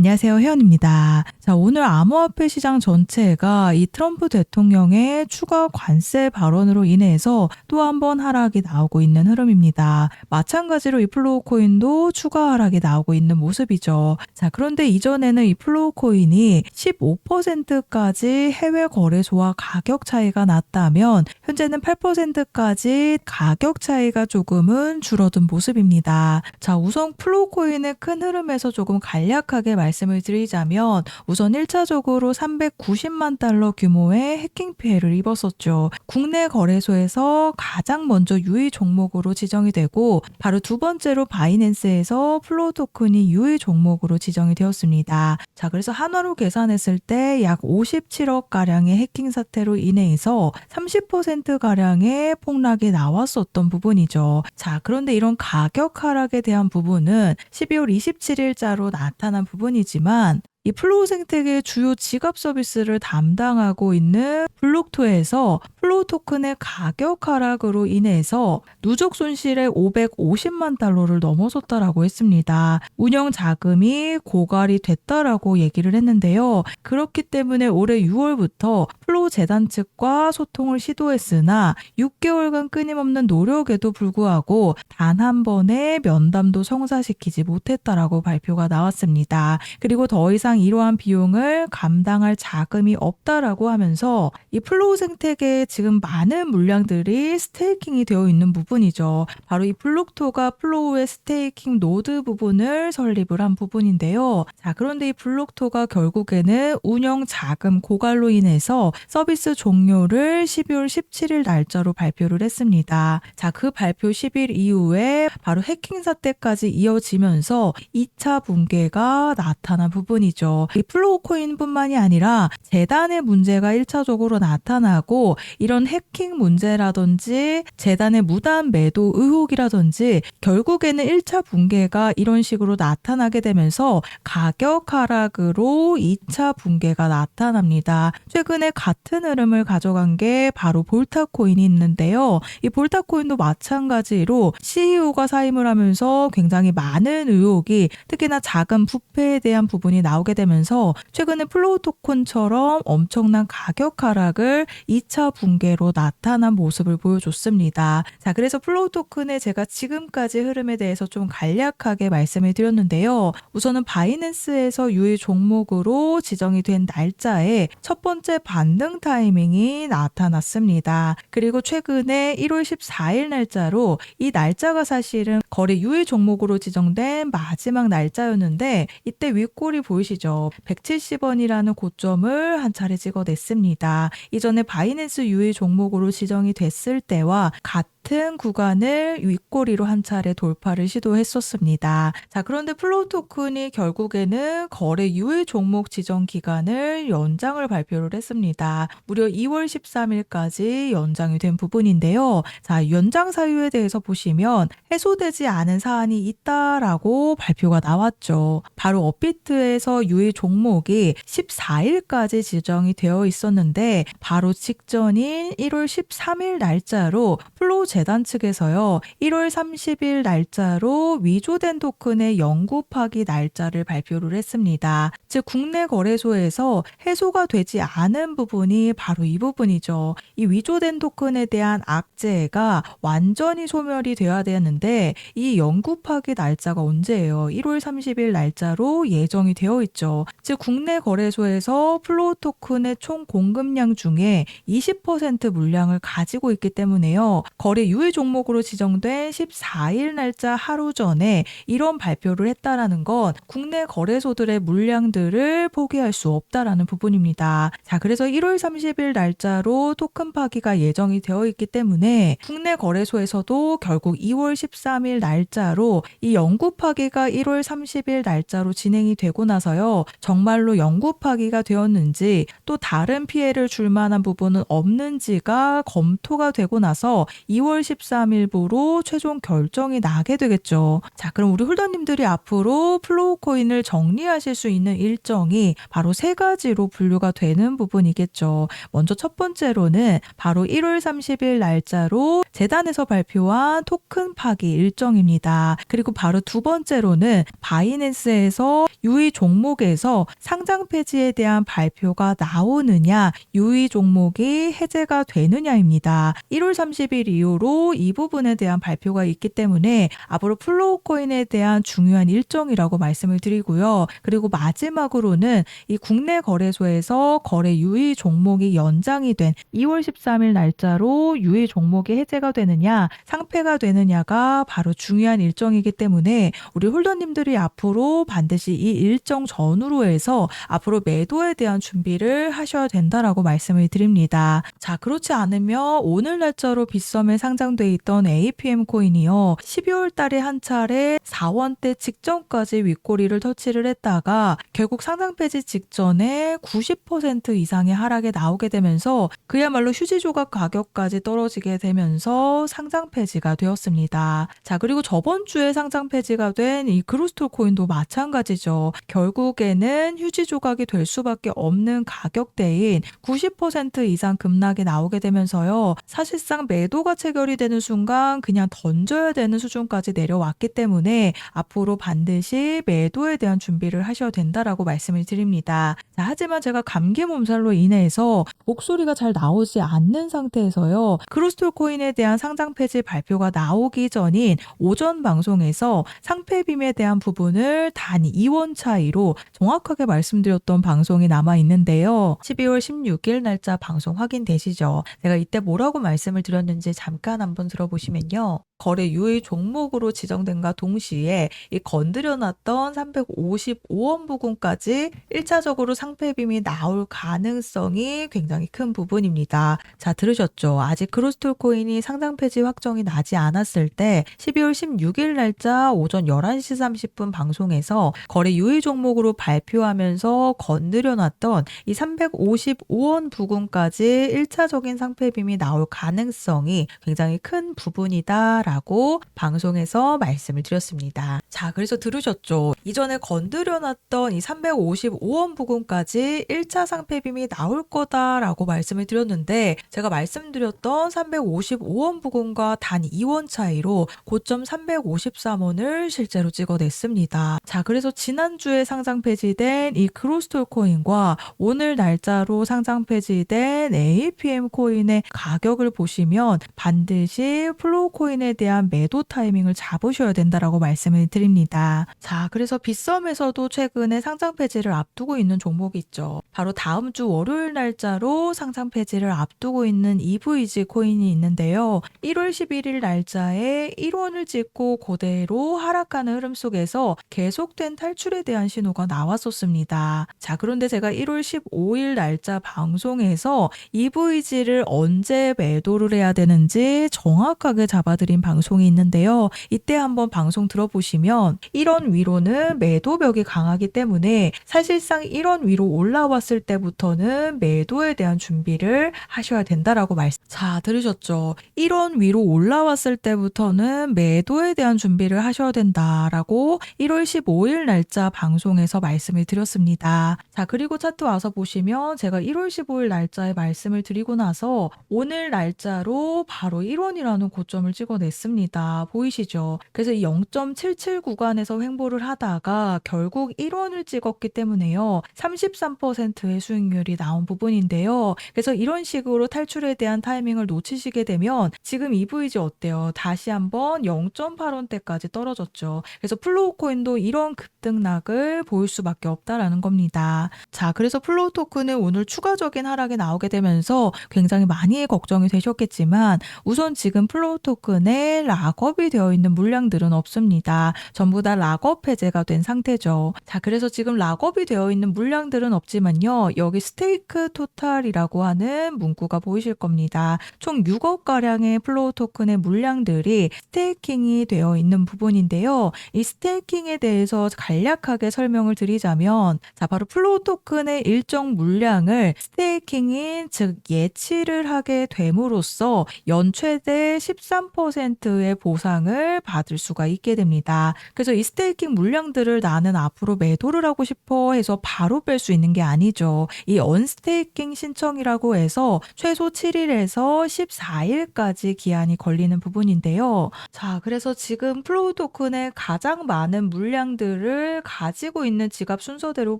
안녕하세요. 혜연입니다. 자, 오늘 암호화폐 시장 전체가 이 트럼프 대통령의 추가 관세 발언으로 인해서 또 한 번 하락이 나오고 있는 흐름입니다. 마찬가지로 이 플로우 코인도 추가 하락이 나오고 있는 모습이죠. 자, 그런데 이전에는 이 플로우 코인이 15%까지 해외 거래소와 가격 차이가 났다면 현재는 8%까지 가격 차이가 조금은 줄어든 모습입니다. 자, 우선 플로우 코인의 큰 흐름에서 조금 간략하게 말씀을 드리자면 우선 1차적으로 390만 달러 규모의 해킹 피해를 입었었죠. 국내 거래소에서 가장 먼저 유의 종목으로 지정이 되고 바로 두 번째로 바이낸스에서 플로우 토큰이 유의 종목으로 지정이 되었습니다. 자, 그래서 한화로 계산했을 때 약 57억 가량의 해킹 사태로 인해서 30% 가량의 폭락이 나왔었던 부분이죠. 자, 그런데 이런 가격 하락에 대한 부분은 12월 27일자로 나타난 부분이지만 이 플로우 생태계의 주요 지갑 서비스를 담당하고 있는 블록토에서 플로우 토큰의 가격 하락으로 인해서 누적 손실의 550만 달러를 넘어섰다라고 했습니다. 운영 자금이 고갈이 됐다라고 얘기를 했는데요. 그렇기 때문에 올해 6월부터 플로우 재단 측과 소통을 시도했으나 6개월간 끊임없는 노력에도 불구하고 단 한 번의 면담도 성사시키지 못했다라고 발표가 나왔습니다. 그리고 더 이상 이러한 비용을 감당할 자금이 없다라고 하면서 이 플로우 생태계에 지금 많은 물량들이 스테이킹이 되어 있는 부분이죠. 바로 이 블록토가 플로우의 스테이킹 노드 부분을 설립을 한 부분인데요. 자, 그런데 이 블록토가 결국에는 운영 자금 고갈로 인해서 서비스 종료를 12월 17일 날짜로 발표를 했습니다. 자, 그 발표 10일 이후에 바로 해킹 사태까지 이어지면서 2차 붕괴가 나타난 부분이죠. 이 플로우 코인뿐만이 아니라 재단의 문제가 1차적으로 나타나고 이런 해킹 문제라든지 재단의 무단 매도 의혹이라든지 결국에는 1차 붕괴가 이런 식으로 나타나게 되면서 가격 하락으로 2차 붕괴가 나타납니다. 최근에 같은 흐름을 가져간 게 바로 볼타 코인이 있는데요. 이 볼타 코인도 마찬가지로 CEO가 사임을 하면서 굉장히 많은 의혹이 특히나 자금 부패에 대한 부분이 나오게 되면서 최근에 플로우 토큰처럼 엄청난 가격 하락을 2차 붕괴로 나타난 모습을 보여줬습니다. 자, 그래서 플로우 토큰의 제가 지금까지 흐름에 대해서 좀 간략하게 말씀을 드렸는데요. 우선은 바이낸스에서 유의 종목으로 지정이 된 날짜에 첫 번째 반등 타이밍이 나타났습니다. 그리고 최근에 1월 14일 날짜로 이 날짜가 사실은 거래 유의 종목으로 지정된 마지막 날짜였는데 이때 윗골이 보이시죠? 170원이라는 고점을 한 차례 찍어냈습니다. 이전에 바이낸스 유의 종목으로 지정이 됐을 때와 같은 구간을 윗꼬리로 한 차례 돌파를 시도했었습니다. 자, 그런데 플로우 토큰이 결국에는 거래 유의 종목 지정 기간을 연장을 발표를 했습니다. 무려 2월 13일까지 연장이 된 부분인데요. 자, 연장 사유에 대해서 보시면 해소되지 않은 사안이 있다라고 발표가 나왔죠. 바로 업비트에서 유의 종목이 14일까지 지정이 되어 있었는데 바로 직전인 1월 13일 날짜로 플로우 재단 측에서요. 1월 30일 날짜로 위조된 토큰의 영구 파기 날짜를 발표를 했습니다. 즉 국내 거래소에서 해소가 되지 않은 부분이 바로 이 부분이죠. 이 위조된 토큰에 대한 악재가 완전히 소멸이 되어야 되는데 이 영구 파기 날짜가 언제예요? 1월 30일 날짜로 예정이 되어 있죠. 즉 국내 거래소에서 플로우 토큰의 총 공급량 중에 20% 물량을 가지고 있기 때문에요. 거래 유의 종목으로 지정된 14일 날짜 하루 전에 이런 발표를 했다라는 건 국내 거래소들의 물량들을 포기할 수 없다라는 부분입니다. 자, 그래서 1월 30일 날짜로 토큰 파기가 예정이 되어 있기 때문에 국내 거래소에서도 결국 2월 13일 날짜로 이 영구 파기가 1월 30일 날짜로 진행이 되고 나서요. 정말로 영구 파기가 되었는지 또 다른 피해를 줄 만한 부분은 없는지가 검토가 되고 나서 2월 2월 13일부로 최종 결정이 나게 되겠죠. 자, 그럼 우리 홀더님들이 앞으로 플로우 코인을 정리하실 수 있는 일정이 바로 세 가지로 분류가 되는 부분이겠죠. 먼저 첫 번째로는 바로 1월 30일 날짜로 재단에서 발표한 토큰 파기 일정입니다. 그리고 바로 두 번째로는 바이낸스에서 유의 종목에서 상장 폐지에 대한 발표가 나오느냐, 유의 종목이 해제가 되느냐입니다. 1월 30일 이후로 이 부분에 대한 발표가 있기 때문에 앞으로 플로우 코인에 대한 중요한 일정이라고 말씀을 드리고요. 그리고 마지막으로는 이 국내 거래소에서 거래 유의 종목이 연장이 된 2월 13일 날짜로 유의 종목이 해제가 되느냐, 상폐가 되느냐가 바로 중요한 일정이기 때문에 우리 홀더님들이 앞으로 반드시 이 일정 전후로 해서 앞으로 매도에 대한 준비를 하셔야 된다라고 말씀을 드립니다. 자, 그렇지 않으면 오늘 날짜로 빗썸에 상장돼 있던 APM 코인이요. 12월 달에 한 차례 4원대 직전까지 윗꼬리를 터치를 했다가 결국 상장 폐지 직전에 90% 이상의 하락에 나오게 되면서 그야말로 휴지 조각 가격까지 떨어지게 되면서 상장 폐지가 되었습니다. 자, 그리고 저번 주에 상장 폐지가 된 이 그로스톨 코인도 마찬가지죠. 결국에는 휴지 조각이 될 수밖에 없는 가격대인 90% 이상 급락이 나오게 되면서요. 사실상 매도가 체결이 되는 순간 그냥 던져야 되는 수준까지 내려왔기 때문에 앞으로 반드시 매도에 대한 준비를 하셔야 된다라고 말씀을 드립니다. 자, 하지만 제가 감기 몸살로 인해서 목소리가 잘 나오지 않는 상태에서요. 크로스톨 코인에 대한 상장 폐지 발표가 나오기 전인 오전 방송에서 상폐빔에 대한 부분을 단 2원 차이로 정확하게 말씀드렸던 방송이 남아 있는데요. 12월 16일 날짜 방송 확인되시죠? 제가 이때 뭐라고 말씀을 드렸는지 잠깐 한번 들어보시면요. 거래 유의 종목으로 지정된과 동시에 이 건드려놨던 355원 부근까지 1차적으로 상폐빔이 나올 가능성이 굉장히 큰 부분입니다. 자, 들으셨죠? 아직 크로스톨 코인이 상장 폐지 확정이 나지 않았을 때 12월 16일 날짜 오전 11시 30분 방송에서 거래 유의 종목으로 발표하면서 건드려놨던 이 355원 부근까지 1차적인 상폐빔이 나올 가능성이 굉장히 큰 부분이다 라고 방송에서 말씀을 드렸습니다. 자, 그래서 들으셨죠? 이전에 건드려놨던 이 355원 부근까지 1차 상폐빔이 나올 거다라고 말씀을 드렸는데 제가 말씀드렸던 355원 부근과 단 2원 차이로 고점 353원을 실제로 찍어냈습니다. 자, 그래서 지난주에 상장 폐지된 이 크로스톨 코인과 오늘 날짜로 상장 폐지된 APM 코인의 가격을 보시면 반드시 플로우 코인에 대한 매도 타이밍을 잡으셔야 된다라고 말씀을 드립니다. 자, 그래서 빗썸에서도 최근에 상장 폐지를 앞두고 있는 종목이 있죠. 바로 다음 주 월요일 날짜로 상장 폐지를 앞두고 있는 EVG 코인이 있는데요. 1월 11일 날짜에 1원을 찍고 그대로 하락하는 흐름 속에서 계속된 탈출에 대한 신호가 나왔었습니다. 자, 그런데 제가 1월 15일 날짜 방송에서 EVG를 언제 매도를 해야 되는지 정확하게 잡아드린 방송이 있는데요. 이때 한번 방송 들어보시면 1원 위로는 매도벽이 강하기 때문에 사실상 1원 위로 올라왔을 때부터는 매도에 대한 준비를 하셔야 된다라고 말씀. 자, 들으셨죠? 1원 위로 올라왔을 때부터는 매도에 대한 준비를 하셔야 된다라고 1월 15일 날짜 방송에서 말씀을 드렸습니다. 자, 그리고 차트 와서 보시면 제가 1월 15일 날짜에 말씀을 드리고 나서 오늘 날짜로 바로 1원이라는 고점을 찍어냈습니다. 보이시죠? 그래서 이 0.77 구간에서 횡보를 하다가 결국 1원을 찍었기 때문에요. 33%의 수익률이 나온 부분인데요. 그래서 이런 식으로 탈출에 대한 타이밍을 놓치시게 되면 지금 EVG 어때요? 다시 한번 0.8원대까지 떨어졌죠. 그래서 플로우 코인도 이런 급등락을 보일 수밖에 없다라는 겁니다. 자, 그래서 플로우 토큰은 오늘 추가적인 하락이 나오게 되면서 굉장히 많이 걱정이 되셨겠지만 우선 지금 플로우 토큰에 락업이 되어 있는 물량들은 없습니다. 전부 다 락업 해제가 된 상태죠. 자, 그래서 지금 락업이 되어 있는 물량들은 없지만요. 여기 스테이크 토탈이라고 하는 문구가 보이실 겁니다. 총 6억 가량의 플로우 토큰의 물량들이 스테이킹이 되어 있는 부분인데요. 이 스테이킹에 대해서 간략하게 설명을 드리자면 자, 바로 플로우 토큰의 일정 물량을 스테이킹인 즉 예치를 하게 됨으로써 연초 최대 13%의 보상을 받을 수가 있게 됩니다. 그래서 이 스테이킹 물량들을 나는 앞으로 매도를 하고 싶어 해서 바로 뺄 수 있는 게 아니죠. 이 언스테이킹 신청이라고 해서 최소 7일에서 14일까지 기한이 걸리는 부분인데요. 자, 그래서 지금 플로우 토큰의 가장 많은 물량들을 가지고 있는 지갑 순서대로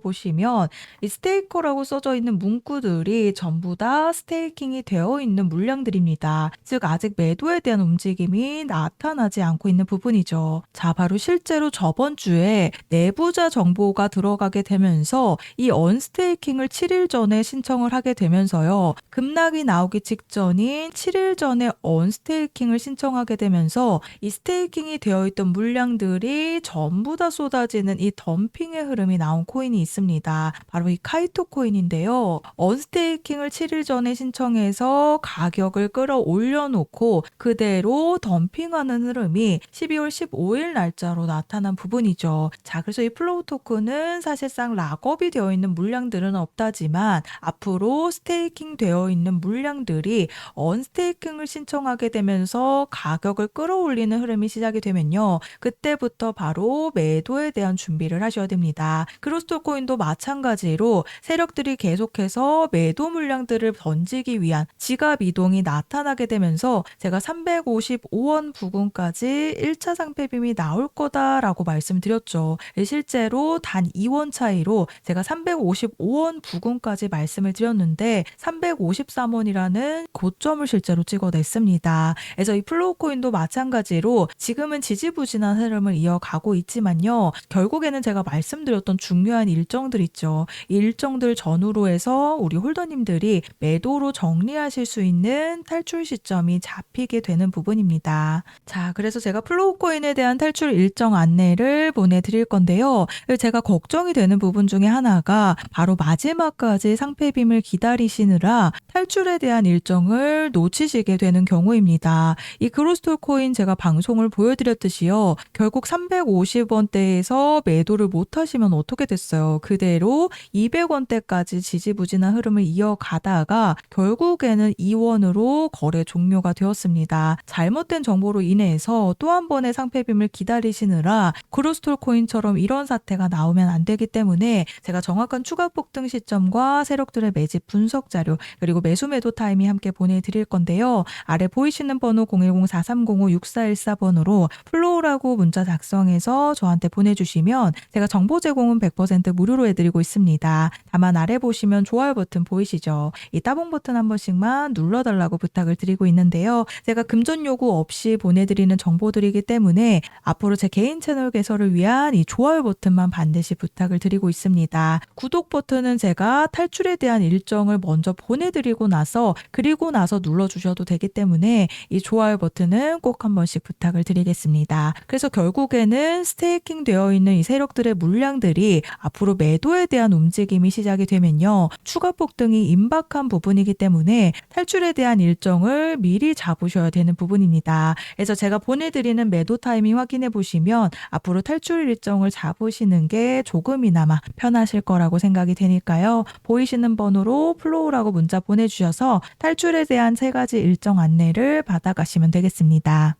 보시면 이 스테이커라고 써져 있는 문구들이 전부 다 스테이킹이 되어 있는 물량들입니다. 즉 아직 매도에 대한 움직임이 나타나지 않고 있는 부분이죠. 자, 바로 실제로 저번 주에 내부자 정보가 들어가게 되면서 이 언스테이킹을 7일 전에 신청을 하게 되면서요. 급락이 나오기 직전인 7일 전에 언스테이킹을 신청하게 되면서 이 스테이킹이 되어 있던 물량들이 전부 다 쏟아지는 이 덤핑의 흐름이 나온 코인이 있습니다. 바로 이 카이토 코인인데요. 언스테이킹을 7일 전에 신청해서 가격을 끌어올려 놓고 그대로 덤핑하는 흐름이 12월 15일 날짜로 나타난 부분이죠. 자, 그래서 이 플로우 토큰은 사실상 락업이 되어 있는 물량들은 없다지만 앞으로 스테이킹 되어 있는 물량들이 언스테이킹을 신청하게 되면서 가격을 끌어올리는 흐름이 시작이 되면요. 그때부터 바로 매도에 대한 준비를 하셔야 됩니다. 크로스톨 코인도 마찬가지로 세력들이 계속해서 매도 물량들을 던지기 위한 지갑 이동이 나타나게 되면서 제가 355원 부근까지 1차 상패빔이 나올 거다라고 말씀드렸죠. 실제로 단 2원 차이로 제가 355원 부근까지 말씀을 드렸는데 353원이라는 고점을 실제로 찍어냈습니다. 그래서 이 플로우 코인도 마찬가지로 지금은 지지부진한 흐름을 이어가고 있지만요. 결국에는 제가 말씀드렸던 중요한 일정들 있죠. 이 일정들 전후로 해서 우리 홀더님들이 매도로 정리하실 수 있는 탈출 시점이 잡히게 되는 부분입니다. 자, 그래서 제가 플로우 코인에 대한 탈출 일정 안내를 보내드릴 건데요. 제가 걱정이 되는 부분 중에 하나가 바로 마지막까지 상패빔을 기다리시느라 탈출에 대한 일정을 놓치시게 되는 경우입니다. 이 크로스톨 코인 제가 방송을 보여드렸듯이요. 결국 350원대에서 매도를 못하시면 어떻게 됐어요? 그대로 200원대까지 지지부진한 흐름을 이어가다가 결국에는 2원으로 거래 종료가 되었습니다. 잘못된 정보로 인해서 또 한 번의 상패빔을 기다리시느라 크로스톨 코인처럼 이런 사태가 나오면 안 되기 때문에 제가 정확한 추가 폭등 시점과 세력들의 매집 분석 자료 그리고 매수 매도 타임이 함께 보내드릴 건데요. 아래 보이시는 번호 010-4305-6414번으로 플로우라고 문자 작성해서 저한테 보내주시면 제가 정보 제공은 100% 무료로 해드리고 있습니다. 다만 아래 보시면 좋아요 버튼 보이시죠? 이 따봉 버튼 한 번씩만 눌러달라고 부탁을 드리고 있는데요. 제가 금전 요구 없이 보내드리는 정보들이기 때문에 앞으로 제 개인 채널 개설을 위한 이 좋아요 버튼만 반드시 부탁을 드리고 있습니다. 구독 버튼은 제가 탈출에 대한 일정을 먼저 보내드리고 나서 그리고 나서 눌러주셔도 되기 때문에 이 좋아요 버튼은 꼭 한 번씩 부탁을 드리겠습니다. 그래서 결국에는 스테이킹 되어 있는 이 세력들의 물량들이 앞으로 매도에 대한 움직임이 시작이 되면요. 추가 폭등이 임박한 부분이기 때문에 탈출에 대한 일정을 미리 잡으셔야 되는 부분입니다. 그래서 제가 보내드리는 매도 타이밍 확인해 보시면 앞으로 탈출 일정을 잡으시는 게 조금이나마 편하실 거라고 생각이 되니까요. 보이시는 번호로 플로우라고 문자 보내주셔서 탈출에 대한 3가지 일정 안내를 받아가시면 되겠습니다.